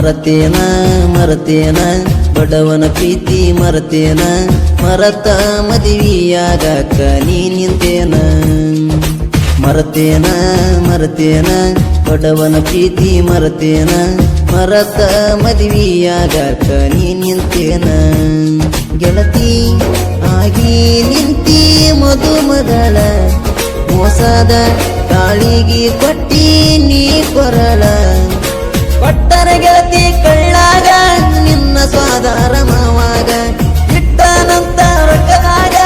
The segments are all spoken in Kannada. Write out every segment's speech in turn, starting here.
ಮರತೇನ ಮರತೇನ ಬಡವನ ಪ್ರೀತಿ ಮರತೇನ ಮರತ ಮದುವೆಯಾಗಾಕ ನೀ ನಿಂತೇನ ಮರತೇನ ಮರತೇನ ಬಡವನ ಪ್ರೀತಿ ಮರತೇನ ಮರತ ಮದುವೆಯಾಗಾಕ ನೀ ನಿಂತೇನ ಗೆಳತಿ ಆಗಿ ನಿಂತಿ ಮಧುಮಗಳ ಮೋಸದ ಕಾಳಿಗೆ ಕೊಟ್ಟಿ ನೀ ಕೊರಳ ಕೊಟ್ಟರ ಗೆಳತಿ ಕಳ್ಳಾಗ ನಿನ್ನ ಸ್ವಾದಾರ ಮಾವಾಗ ಇಟ್ಟನಂತ ರೊಕ್ಕದಾಗ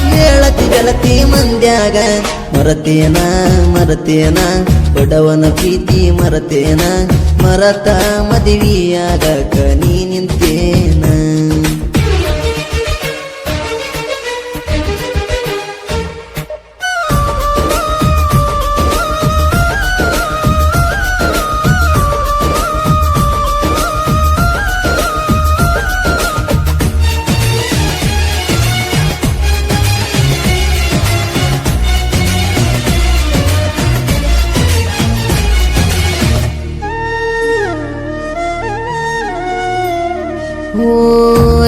ಹೇಳತಿ ಗೆಳತಿ ಮಂದ್ಯಾಗ ಮರತೇನ ಮರತೇನ ಬಡವನ ಪ್ರೀತಿ ಮರತೇನ ಮರತ ಮದುವೆಯಾಗಾಕ ನೀ ನಿಂತೇನ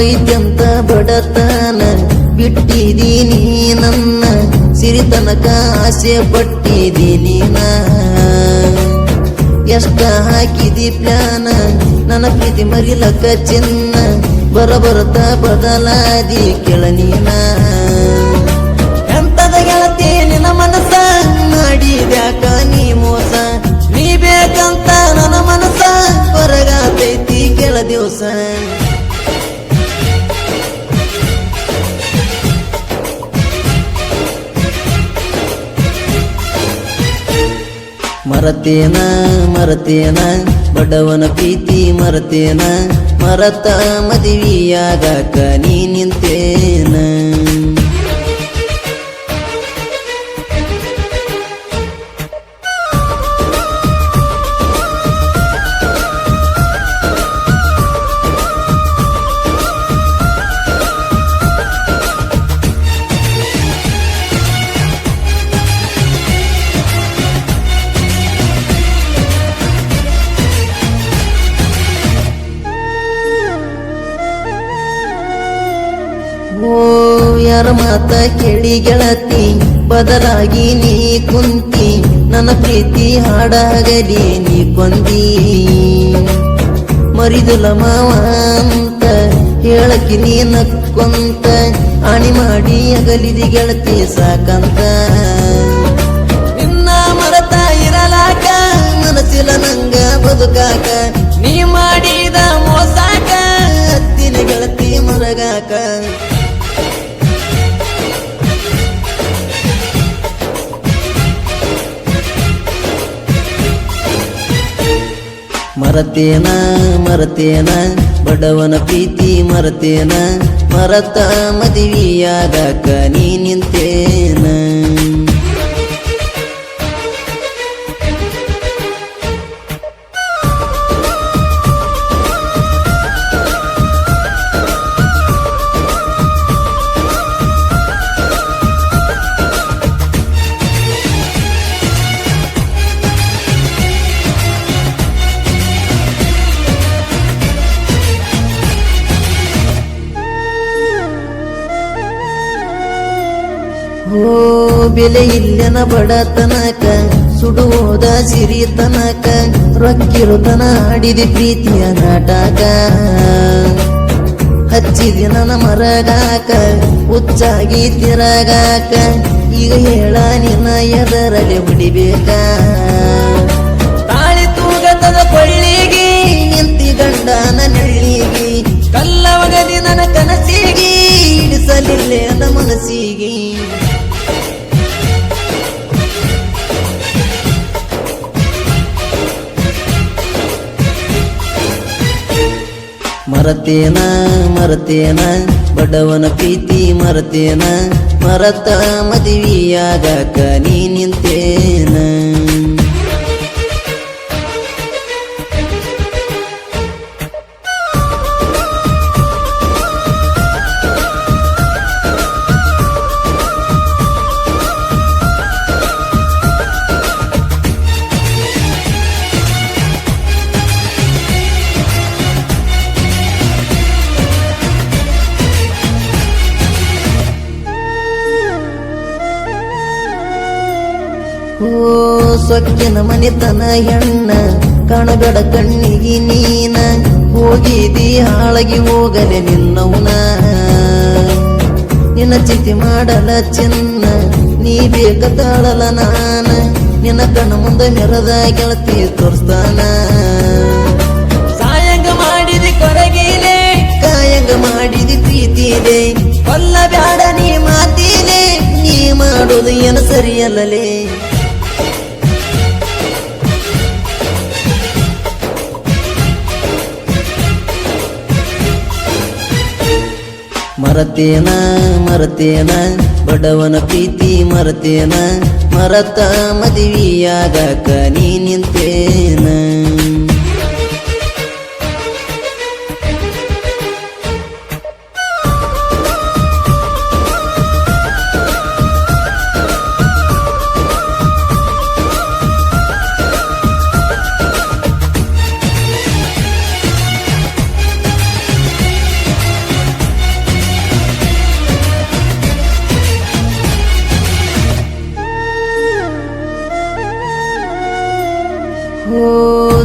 ಐತ್ಯಂತ ಬಡತನ ಬಿಟ್ಟಿದೀನಿ ನನ್ನ ಸಿರಿತನಕ ಆಸೆ ಪಟ್ಟಿದೀನಿ ನಾ ಎಷ್ಟ ಹಾಕಿದಿ ಪ್ಲಾನ ನನ್ನ ಪ್ರೀತಿ ಮರಿಲಕ್ಕ ಚಿನ್ನ ಬರಬರುತ್ತ ಬದಲಾದಿ ಕೆಳನೀನ ಎಂತದ ಗೆಳತಿ ನಿನ್ನ ಮನಸ್ಸ ಮಾಡಿದ್ಯಾಕ ನೀ ಮೋಸ ನೀ ಬೇಕಂತ ನನ್ನ ಮನಸ್ಸ ಹೊರಗಾತೈತಿ ಕೆಳ ದಿವಸ ಮರತೇನ ಮರತೇನ ಬಡವನ ಪ್ರೀತಿ ಮರತೇನ ಮರತ ಮದುವೆಯಾಗಾಕ ನೀ ನಿಂತೇನ ಯಾರ ಮಾತ ಕೇಳಿ ಗೆಳತಿ ಬದಲಾಗಿ ನೀ ಕುಂತಿ ನನ್ನ ಪ್ರೀತಿ ಹಾಡಾಗಲಿ ನೀ ಕೊಂದಿ ಮರಿದುಲ ಮಾವ ಅಂತ ಹೇಳಕಿ ನೀ ನಕ್ಕೊಂತ ಆಣಿ ಮಾಡಿ ಅಗಲಿದಿ ಗೆಳತಿ ಸಾಕಂತ ನಿನ್ನ ಮರತ ಇರಲಾಕ ಮನಸ್ಸಿಲ ನಂಗ ಬದುಕಾಕ ನೀ ಮಾಡಿದ ಮೋಸಾಕ ಹತ್ತಿನ ಗೆಳತಿ ಮರಗಾಕ ಮರತೇನ ಮರತೇನ ಬಡವನ ಪ್ರೀತಿ ಮರತೇನ ಮರತ ಮದುವೆಯಾಗಾಕ ನೀ ನಿಂತೇನ ಬೆಲೆ ಇಲ್ಲನ ಬಡತನಕ ಸುಡುವುದ ಸಿರಿತನಕ ರೊಕ್ಕಿರುತನ ಆಡಿದಿ ಪ್ರೀತಿಯ ನಾಟಕ ಹಚ್ಚಿದಿ ನನ್ನ ಮರಗಾಕ ಹುಚ್ಚಾಗಿ ತಿರಗಾಕ ಈಗ ಹೇಳ ನಿನ್ನ ಎದರಲ್ಲಿ ಹೊಡಿಬೇಕ ತಾಳಿ ತೂಗತದ ಕೊಳ್ಳಿಗೆ ನಿಂತಿ ಗಂಡನ ನೆಳ್ಳಿಗೆ ಕಲ್ಲವಗದಿ ನನ್ನ ಕನಸಿಗೆ ಇಡಿಸಲಿಲ್ಲೇ ನನ್ನ ಮನಸ್ಸಿಗೆ ಮರತೇನ ಮರತೇನ ಬಡವನ ಪ್ರೀತಿ ಮರತೇನ ಮರತ ಮದುವೆಯಾಗಾಕ ನೀ ನಿಂತೇನ ಸೊಕ್ಕಿನ ಮನಿತನ ಹೆಣ್ಣ ಕಾಣಬೇಡ ಕಣ್ಣಿಗೆ ನೀನ ಹೋಗಿದಿ ಹಾಳಗಿ ಹೋಗಲೆ ನಿನ್ನವನ ನಿನ್ನ ಚಿತಿ ಮಾಡಲ ಚಿನ್ನ ನೀ ಬೇಕ ತಾಳಲ ನಾನ ನಿನ್ನ ಕಣ್ಣ ಮುಂದೆ ಮೆರದ ಗೆಳತಿ ತೋರಿಸ್ತಾನ ಸಾಯಂಗ ಮಾಡಿದಿ ಕೊರಗಿಲೆ ಕಾಯಂಗ ಮಾಡಿದಿ ಪ್ರೀತಿಲೆ ಕೊಲ್ಲ ಬ್ಯಾಡ ನೀ ಮಾತಿಲೆ ನೀ ಮಾಡೋದು ಏನು ಸರಿಯಲ್ಲಲೇ ಮರತೇನ ಮರತೇನ ಬಡವನ ಪ್ರೀತಿ ಮರತೇನ ಮರತ ಮದುವೆಯಾಗಕ ನೀ ನಿಂತೇನ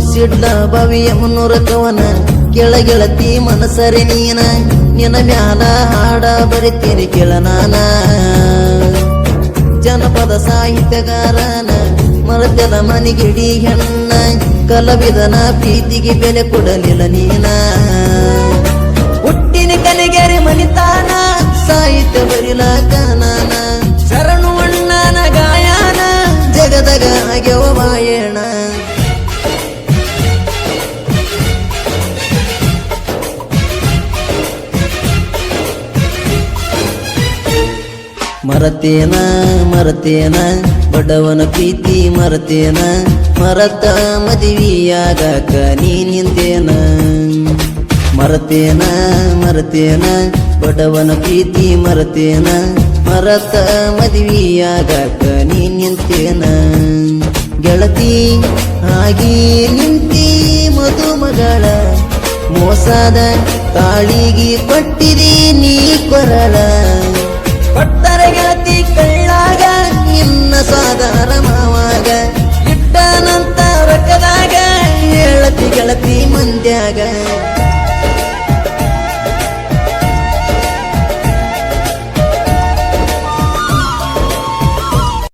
ಸಿಡ್ಲ ಬಾವಿಯ ಮುನ್ನೂರ ಕವನ ಕೆಳಗೆಳತಿ ಮನಸರೆ ನೀನ ನಿನ ಮ್ಯಾಲ ಹಾಡ ಬರಿತೀನಿ ಕೇಳ ನಾನ ಜನಪದ ಸಾಹಿತ್ಯಗಾರನ ಮರತೆಲ ಮನಿಗಿಡಿ ಹೆಣ್ಣ ಕಲವಿದನ ಪ್ರೀತಿಗೆ ಬೆಲೆ ಕೊಡಲಿಲ್ಲ ನೀನ ಹುಟ್ಟಿನ ಕಲಿಗೆರೆ ಮನಿತಾನ ಸಾಹಿತ್ಯ ಬರಿಲಾಕ ನಾನ ಶರಣು ಅಣ್ಣನ ಗಾಯನ ಜಗದಗ ಆಗ್ಯವ ಮಾಯಣ ಮರತೇನ ಮರತೇನ ಬಡವನ ಪ್ರೀತಿ ಮರತೇನ ಮರತ ಮದುವೆಯಾಗಕ ನೀ ನಿಂತೇನ ಮರತೇನ ಮರತೇನ ಬಡವನ ಪ್ರೀತಿ ಮರತೇನ ಮರತ ಮದುವೆಯಾಗಕ ನೀ ನಿಂತೇನ ಗೆಳತಿ ಆಗಿ ನಿಂತಿ ಮದುಮಗಳ ಮೋಸದ ತಾಳಿಗೆ ಕೊಟ್ಟಿದಿ ನೀ ಕೊರಳ ಕೊಟ್ಟರೆ ಗೆಳತಿ ಕಳ್ಳಾಗ ನಿನ್ನ ಸಾಧಾರ ಮಾವಾಗ ಇಟ್ಟನಂತ ರೊಕ್ಕದಾಗ ಹೇಳತಿ ಗೆಳತಿ ಮಂದ್ಯಾಗ